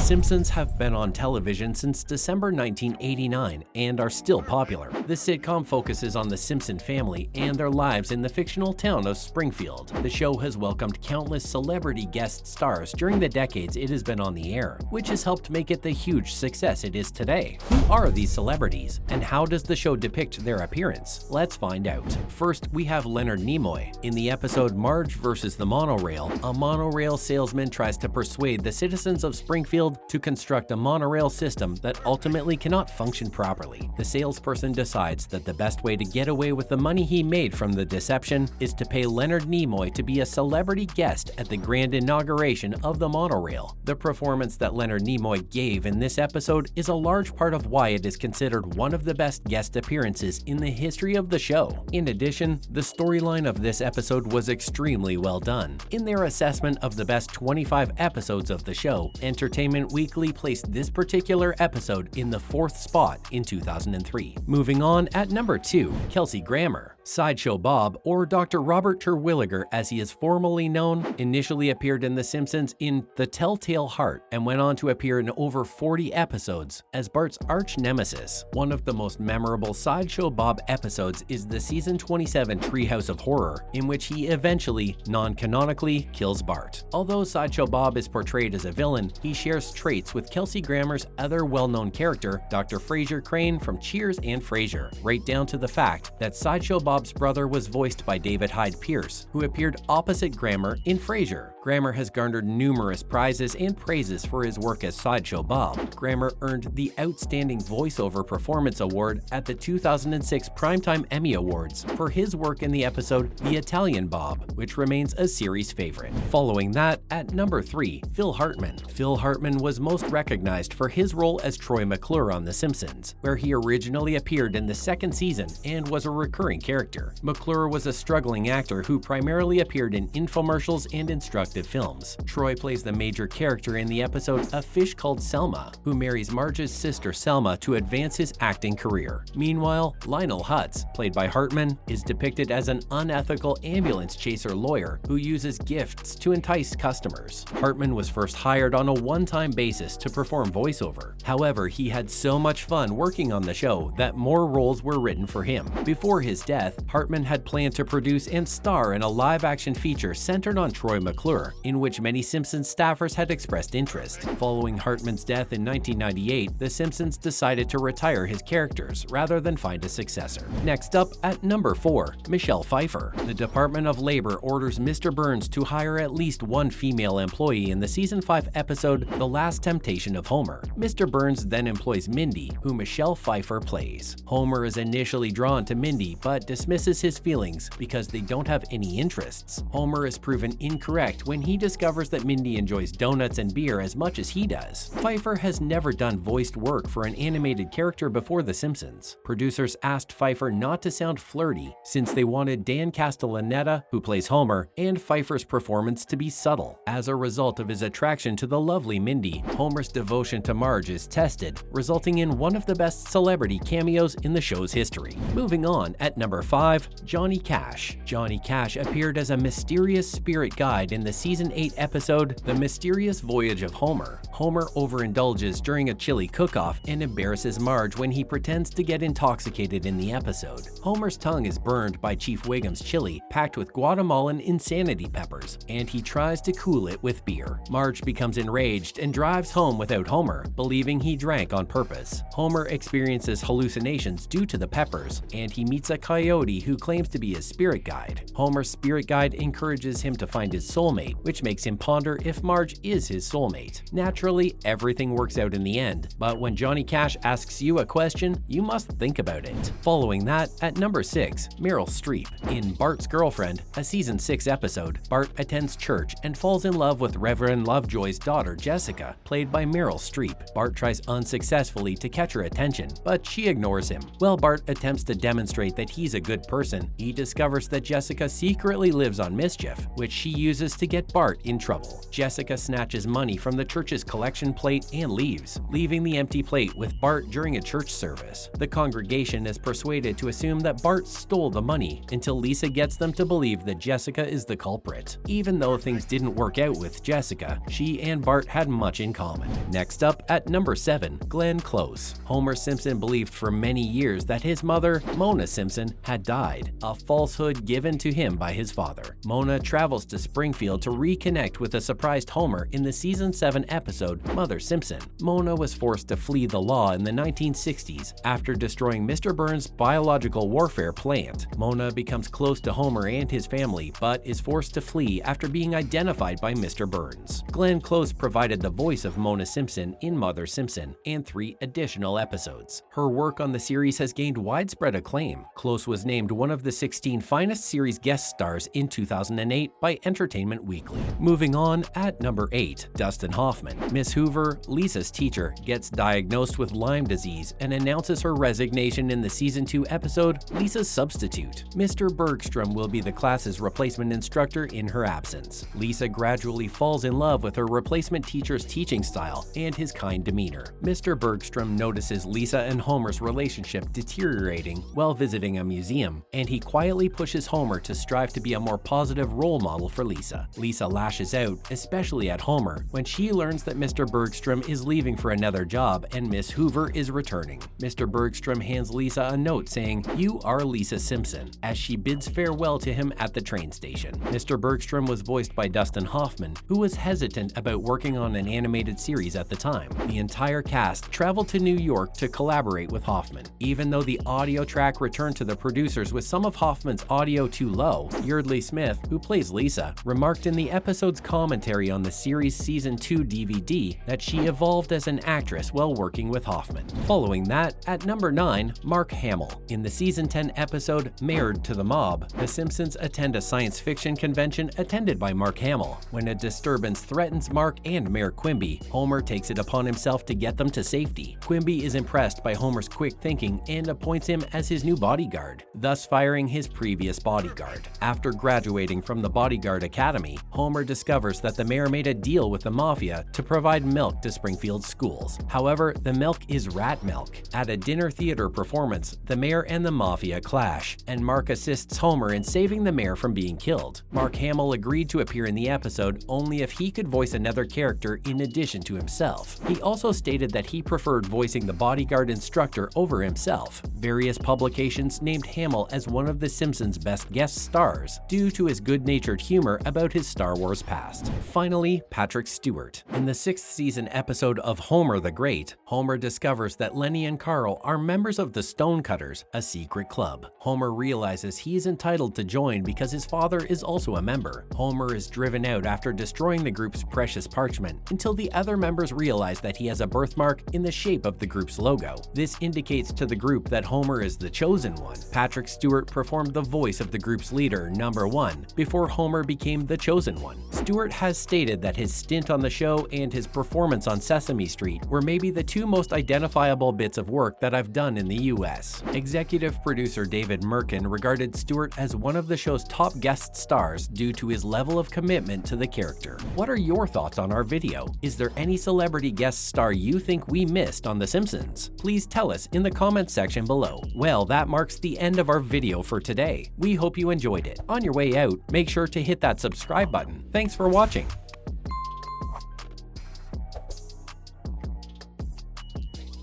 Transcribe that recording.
Simpsons have been on television since December 1989 and are still popular. The sitcom focuses on the Simpson family and their lives in the fictional town of Springfield. The show has welcomed countless celebrity guest stars during the decades it has been on the air, which has helped make it the huge success it is today. Who are these celebrities, and how does the show depict their appearance? Let's find out. First, we have Leonard Nimoy. In the episode Marge vs. the Monorail, a monorail salesman tries to persuade the citizens of Springfield to construct a monorail system that ultimately cannot function properly. The salesperson decides that the best way to get away with the money he made from the deception is to pay Leonard Nimoy to be a celebrity guest at the grand inauguration of the monorail. The performance that Leonard Nimoy gave in this episode is a large part of why it is considered one of the best guest appearances in the history of the show. In addition, the storyline of this episode was extremely well done. In their assessment of the best 25 episodes of the show, Entertainment Weekly placed this particular episode in the 4th spot in 2003. Moving on, at number 2, Kelsey Grammer. Sideshow Bob, or Dr. Robert Terwilliger as he is formally known, initially appeared in The Simpsons in The Telltale Heart and went on to appear in over 40 episodes as Bart's arch nemesis. One of the most memorable Sideshow Bob episodes is the season 27 Treehouse of Horror, in which he eventually, non-canonically, kills Bart. Although Sideshow Bob is portrayed as a villain, he shares traits with Kelsey Grammer's other well-known character, Dr. Frasier Crane from Cheers and Frasier, right down to the fact that Sideshow Bob's brother was voiced by David Hyde Pierce, who appeared opposite Grammer in Frasier. Grammer has garnered numerous prizes and praises for his work as Sideshow Bob. Grammer earned the Outstanding Voiceover Performance Award at the 2006 Primetime Emmy Awards for his work in the episode The Italian Bob, which remains a series favorite. Following that, at number 3, Phil Hartman. Phil Hartman was most recognized for his role as Troy McClure on The Simpsons, where he originally appeared in the 2nd season and was a recurring character. McClure was a struggling actor who primarily appeared in infomercials and instructive films. Troy plays the major character in the episode A Fish Called Selma, who marries Marge's sister Selma to advance his acting career. Meanwhile, Lionel Hutz, played by Hartman, is depicted as an unethical ambulance chaser lawyer who uses gifts to entice customers. Hartman was first hired on a one-time basis to perform voiceover. However, he had so much fun working on the show that more roles were written for him. Before his death, Hartman had planned to produce and star in a live-action feature centered on Troy McClure, in which many Simpsons staffers had expressed interest. Following Hartman's death in 1998, The Simpsons decided to retire his characters rather than find a successor. Next up, at number 4, Michelle Pfeiffer. The Department of Labor orders Mr. Burns to hire at least one female employee in the season 5 episode The Last Temptation of Homer. Mr. Burns then employs Mindy, who Michelle Pfeiffer plays. Homer is initially drawn to Mindy, but dismisses his feelings because they don't have any interests. Homer is proven incorrect when he discovers that Mindy enjoys donuts and beer as much as he does. Pfeiffer has never done voiced work for an animated character before The Simpsons. Producers asked Pfeiffer not to sound flirty since they wanted Dan Castellaneta, who plays Homer, and Pfeiffer's performance to be subtle. As a result of his attraction to the lovely Mindy, Homer's devotion to Marge is tested, resulting in one of the best celebrity cameos in the show's history. Moving on, at number 5, Johnny Cash. Johnny Cash appeared as a mysterious spirit guide in the season 8 episode The Mysterious Voyage of Homer. Homer overindulges during a chili cook-off and embarrasses Marge when he pretends to get intoxicated in the episode. Homer's tongue is burned by Chief Wiggum's chili packed with Guatemalan insanity peppers, and he tries to cool it with beer. Marge becomes enraged and drives home without Homer, believing he drank on purpose. Homer experiences hallucinations due to the peppers, and he meets a coyote who claims to be his spirit guide. Homer's spirit guide encourages him to find his soulmate, which makes him ponder if Marge is his soulmate. Naturally, everything works out in the end, but when Johnny Cash asks you a question, you must think about it. Following that, at number 6, Meryl Streep. In Bart's Girlfriend, a season 6 episode, Bart attends church and falls in love with Reverend Lovejoy's daughter Jessica, played by Meryl Streep. Bart tries unsuccessfully to catch her attention, but she ignores him. While Bart attempts to demonstrate that he's a good person, he discovers that Jessica secretly lives on mischief, which she uses to get get Bart in trouble. Jessica snatches money from the church's collection plate and leaves, leaving the empty plate with Bart during a church service. The congregation is persuaded to assume that Bart stole the money until Lisa gets them to believe that Jessica is the culprit. Even though things didn't work out with Jessica, she and Bart had much in common. Next up, at number 7, Glenn Close. Homer Simpson believed for many years that his mother, Mona Simpson, had died, a falsehood given to him by his father. Mona travels to Springfield to reconnect with a surprised Homer in the season 7 episode Mother Simpson. Mona was forced to flee the law in the 1960s after destroying Mr. Burns' biological warfare plant. Mona becomes close to Homer and his family, but is forced to flee after being identified by Mr. Burns. Glenn Close provided the voice of Mona Simpson in Mother Simpson and 3 additional episodes. Her work on the series has gained widespread acclaim. Close was named one of the 16 finest series guest stars in 2008 by Entertainment Weekly. Moving on, at number 8, Dustin Hoffman. Miss Hoover, Lisa's teacher, gets diagnosed with Lyme disease and announces her resignation in the season 2 episode Lisa's Substitute. Mr. Bergstrom will be the class's replacement instructor in her absence. Lisa gradually falls in love with her replacement teacher's teaching style and his kind demeanor. Mr. Bergstrom notices Lisa and Homer's relationship deteriorating while visiting a museum, and he quietly pushes Homer to strive to be a more positive role model for Lisa. Lisa lashes out, especially at Homer, when she learns that Mr. Bergstrom is leaving for another job and Miss Hoover is returning. Mr. Bergstrom hands Lisa a note saying, "You are Lisa Simpson," as she bids farewell to him at the train station. Mr. Bergstrom was voiced by Dustin Hoffman, who was hesitant about working on an animated series at the time. The entire cast traveled to New York to collaborate with Hoffman. Even though the audio track returned to the producers with some of Hoffman's audio too low, Yeardley Smith, who plays Lisa, remarked in the episode's commentary on the series Season 2 DVD that she evolved as an actress while working with Hoffman. Following that, at number 9, Mark Hamill. In the Season 10 episode Married to the Mob, the Simpsons attend a science fiction convention attended by Mark Hamill. When a disturbance threatens Mark and Mayor Quimby, Homer takes it upon himself to get them to safety. Quimby is impressed by Homer's quick thinking and appoints him as his new bodyguard, thus firing his previous bodyguard. After graduating from the Bodyguard Academy, Homer discovers that the mayor made a deal with the mafia to provide milk to Springfield's schools. However, the milk is rat milk. At a dinner theater performance, the mayor and the mafia clash, and Mark assists Homer in saving the mayor from being killed. Mark Hamill agreed to appear in the episode only if he could voice another character in addition to himself. He also stated that he preferred voicing the bodyguard instructor over himself. Various publications named Hamill as one of The Simpsons' best guest stars due to his good-natured humor about his Star Wars past. Finally, Patrick Stewart. In the 6th season episode of Homer the Great, Homer discovers that Lenny and Carl are members of the Stonecutters, a secret club. Homer realizes he is entitled to join because his father is also a member. Homer is driven out after destroying the group's precious parchment until the other members realize that he has a birthmark in the shape of the group's logo. This indicates to the group that Homer is the chosen one. Patrick Stewart performed the voice of the group's leader, Number 1, before Homer became the chosen one. Stewart has stated that his stint on the show and his performance on Sesame Street were maybe the 2 most identifiable bits of work that I've done in the US. Executive producer David Merkin regarded Stewart as one of the show's top guest stars due to his level of commitment to the character. What are your thoughts on our video? Is there any celebrity guest star you think we missed on The Simpsons? Please tell us in the comments section below. Well, that marks the end of our video for today. We hope you enjoyed it. On your way out, make sure to hit that subscribe button. Thanks for watching.